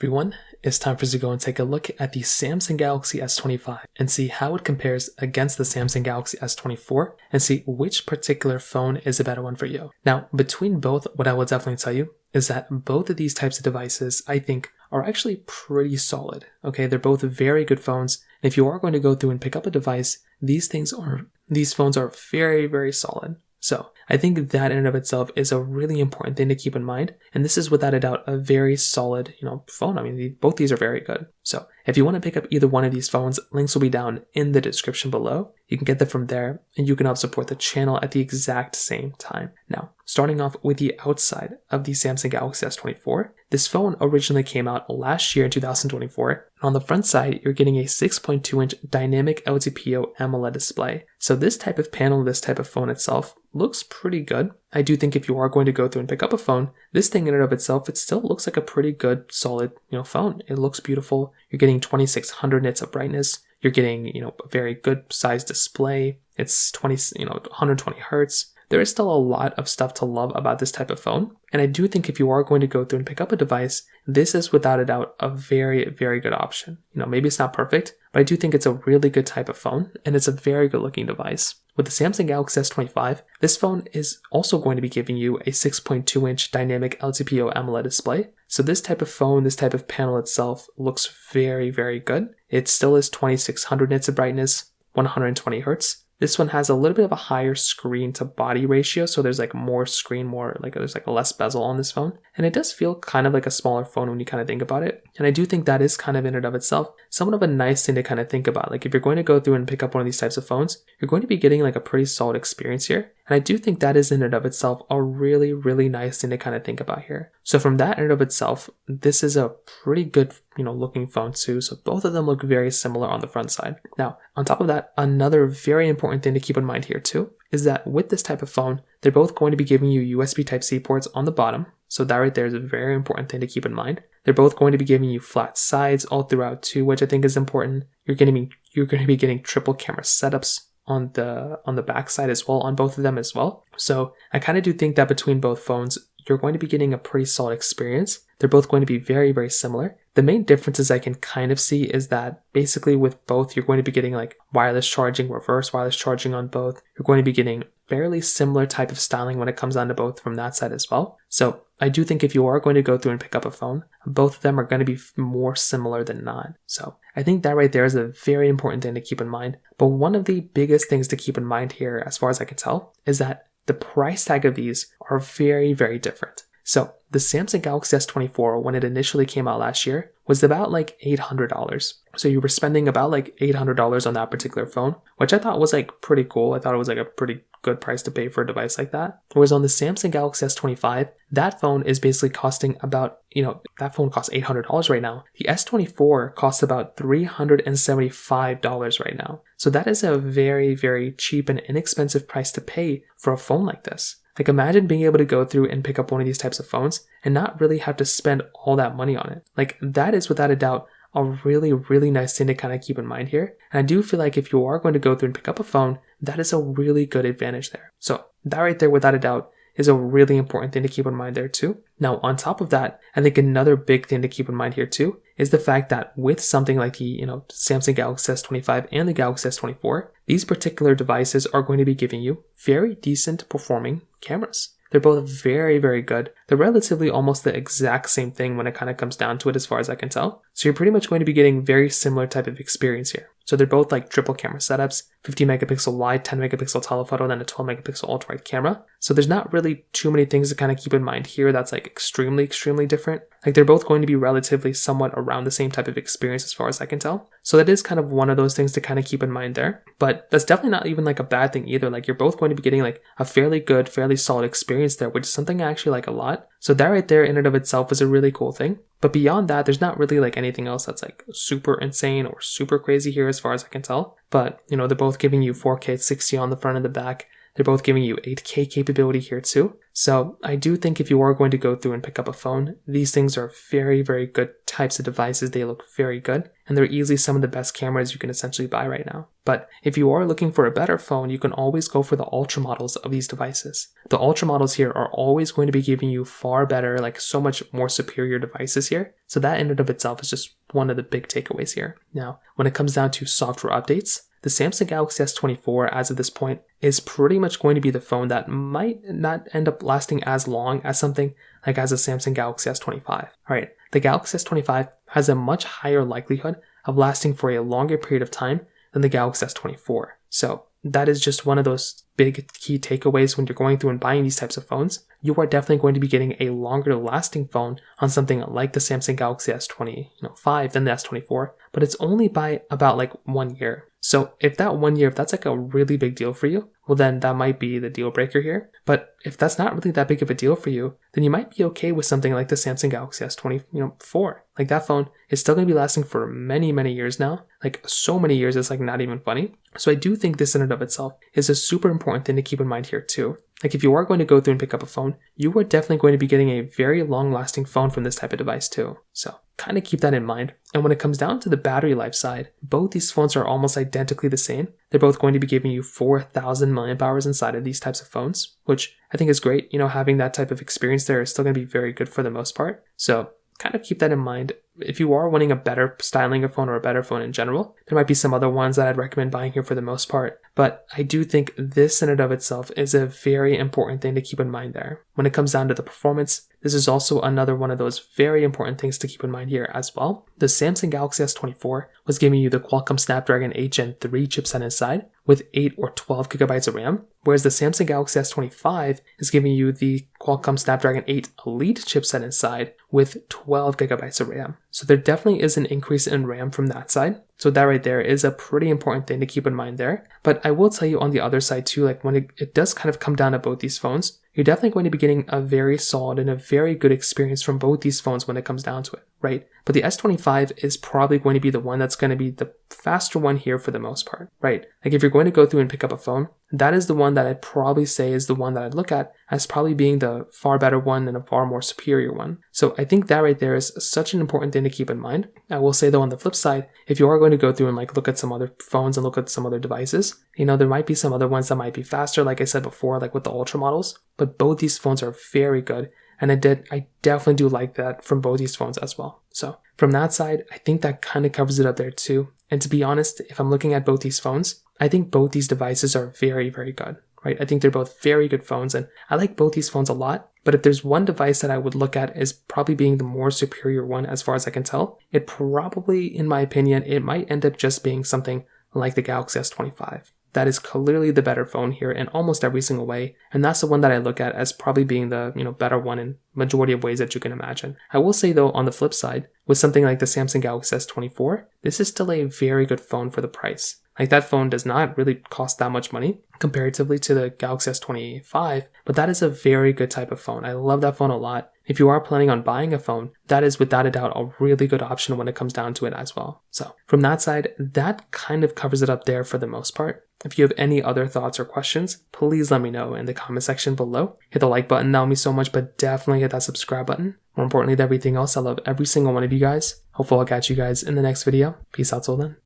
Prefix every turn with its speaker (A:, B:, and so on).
A: Everyone, it's time for us to go and take a look at the Samsung Galaxy S25 and see how it compares against the Samsung Galaxy S24 and see which particular phone is a better one for you. Now, between both, what I will definitely tell you is that both of these types of devices, I think, are actually pretty solid. Okay, they're both very good phones. And if you are going to go through and pick up a device, these phones are very, very solid. So I think that in and of itself is a really important thing to keep in mind. And this is without a doubt a very solid, phone. I mean, both these are very good. So if you want to pick up either one of these phones, links will be down in the description below. You can get them from there and you can help support the channel at the exact same time. Now, starting off with the outside of the Samsung Galaxy S24, this phone originally came out last year in 2024. And on the front side, you're getting a 6.2-inch dynamic LTPO AMOLED display. So this type of panel, this type of phone itself looks pretty good. I do think if you are going to go through and pick up a phone, this thing in and of itself, it still looks like a pretty good, solid, phone. It looks beautiful. You're getting 2600 nits of brightness. You're getting, a very good size display. It's 120 hertz. There is still a lot of stuff to love about this type of phone. And I do think if you are going to go through and pick up a device, this is without a doubt a very, very good option. Maybe it's not perfect, but I do think it's a really good type of phone and it's a very good looking device. With the Samsung Galaxy S25, this phone is also going to be giving you a 6.2-inch dynamic LTPO AMOLED display. So this type of phone, this type of panel itself looks very, very good. It still is 2600 nits of brightness, 120 hertz. This one has a little bit of a higher screen to body ratio, so there's more screen, there's less bezel on this phone. And it does feel kind of like a smaller phone when you kind of think about it. And I do think that is kind of in and of itself somewhat of a nice thing to kind of think about. If you're going to go through and pick up one of these types of phones, you're going to be getting a pretty solid experience here. And I do think that is in and of itself a really, really nice thing to kind of think about here. So from that in and of itself, this is a pretty good, looking phone too. So both of them look very similar on the front side. Now, on top of that, another very important thing to keep in mind here too, is that with this type of phone, they're both going to be giving you USB Type-C ports on the bottom. So that right there is a very important thing to keep in mind. They're both going to be giving you flat sides all throughout too, which I think is important. You're going to be getting triple camera setups on the back side as well, on both of them as well. So I kind of do think that between both phones, you're going to be getting a pretty solid experience. They're both going to be very, very similar. The main differences I can kind of see is that basically with both, you're going to be getting wireless charging, reverse wireless charging on both. You're going to be getting fairly similar type of styling when it comes down to both from that side as well. So I do think if you are going to go through and pick up a phone, both of them are going to be more similar than not. So I think that right there is a very important thing to keep in mind. But one of the biggest things to keep in mind here, as far as I can tell, is that the price tag of these are very, very different. So the Samsung Galaxy S24, when it initially came out last year, was about $800. So you were spending about $800 on that particular phone, which I thought was pretty cool. I thought it was a pretty good price to pay for a device like that. Whereas on the Samsung Galaxy S25, that phone is basically costing about, that phone costs $800 right now. The S24 costs about $375 right now. So that is a very, very cheap and inexpensive price to pay for a phone like this. Imagine being able to go through and pick up one of these types of phones and not really have to spend all that money on it. That is without a doubt a really, really nice thing to kind of keep in mind here. And I do feel like if you are going to go through and pick up a phone, that is a really good advantage there. So that right there, without a doubt, is a really important thing to keep in mind there too. Now, on top of that, I think another big thing to keep in mind here too is the fact that with something like the Samsung Galaxy S25 and the Galaxy S24, these particular devices are going to be giving you very decent performing cameras. They're both very, very good. They're relatively almost the exact same thing when it kind of comes down to it as far as I can tell. So you're pretty much going to be getting very similar type of experience here. So they're both triple camera setups, 50 megapixel wide, 10 megapixel telephoto, then a 12 megapixel ultra wide camera. So there's not really too many things to kind of keep in mind here that's extremely, extremely different. They're both going to be relatively somewhat around the same type of experience as far as I can tell. So that is kind of one of those things to kind of keep in mind there. But that's definitely not even a bad thing either. You're both going to be getting a fairly good, fairly solid experience there, which is something I actually like a lot. So that right there in and of itself is a really cool thing. But beyond that, there's not really anything else that's super insane or super crazy here as far as I can tell. But, they're both giving you 4K 60 on the front and the back. They're both giving you 8K capability here too. So I do think if you are going to go through and pick up a phone, these things are very, very good types of devices, they look very good, and they're easily some of the best cameras you can essentially buy right now. But if you are looking for a better phone, you can always go for the ultra models of these devices. The ultra models here are always going to be giving you far better, like so much more superior devices here. So that in and of itself is just one of the big takeaways here. Now, when it comes down to software updates, the Samsung Galaxy S24 as of this point is pretty much going to be the phone that might not end up lasting as long as something like as a Samsung Galaxy S25. Alright, the Galaxy S25 has a much higher likelihood of lasting for a longer period of time than the Galaxy S24. So that is just one of those big key takeaways when you're going through and buying these types of phones. You are definitely going to be getting a longer lasting phone on something like the Samsung Galaxy S25 than the S24, but it's only by about like 1 year. So if that 1 year, if that's like a really big deal for you, well then that might be the deal breaker here. But if that's not really that big of a deal for you, then you might be okay with something like the Samsung Galaxy S24. Like that phone is still going to be lasting for many, many years now. Like so many years, it's like not even funny. So I do think this in and of itself is a super important thing to keep in mind here too. Like if you are going to go through and pick up a phone, you are definitely going to be getting a very long lasting phone from this type of device too. So kind of keep that in mind. And when it comes down to the battery life side, both these phones are almost identically the same. They're both going to be giving you 4,000 mAh inside of these types of phones, which I think is great. You know, having that type of experience there is still going to be very good for the most part. So kind of keep that in mind. If you are wanting a better styling of phone or a better phone in general, there might be some other ones that I'd recommend buying here for the most part. But I do think this in and of itself is a very important thing to keep in mind there. When it comes down to the performance, this is also another one of those very important things to keep in mind here as well. The Samsung Galaxy S24 was giving you the Qualcomm Snapdragon 8 Gen 3 chipset inside with 8 or 12 gigabytes of RAM, whereas the Samsung Galaxy S25 is giving you the Qualcomm Snapdragon 8 Elite chipset inside with 12 gigabytes of RAM. So there definitely is an increase in RAM from that side. So that right there is a pretty important thing to keep in mind there. But I will tell you on the other side too, like when it does kind of come down to both these phones, you're definitely going to be getting a very solid and a very good experience from both these phones when it comes down to it, right? But the S25 is probably going to be the one that's going to be the faster one here for the most part, right? Like if you're going to go through and pick up a phone, that is the one that I'd probably say is the one that I'd look at as probably being the far better one and a far more superior one. So I think that right there is such an important thing to keep in mind. I will say though, on the flip side, if you are going to go through and like look at some other phones and look at some other devices, you know, there might be some other ones that might be faster, like I said before, like with the Ultra models, but both these phones are very good. And I definitely do like that from both these phones as well. So from that side, I think that kind of covers it up there too. And to be honest, if I'm looking at both these phones, I think both these devices are very, very good, right? I think they're both very good phones and I like both these phones a lot. But if there's one device that I would look at as probably being the more superior one as far as I can tell, it probably, in my opinion, it might end up just being something like the Galaxy S25. That is clearly the better phone here in almost every single way. And that's the one that I look at as probably being the, better one in majority of ways that you can imagine. I will say though, on the flip side, with something like the Samsung Galaxy S24, this is still a very good phone for the price. Like that phone does not really cost that much money comparatively to the Galaxy S25, but that is a very good type of phone. I love that phone a lot. If you are planning on buying a phone, that is without a doubt a really good option when it comes down to it as well. So from that side, that kind of covers it up there for the most part. If you have any other thoughts or questions, please let me know in the comment section below. Hit the like button, that would mean so much, but definitely hit that subscribe button. More importantly than everything else, I love every single one of you guys. Hopefully I'll catch you guys in the next video. Peace out till then.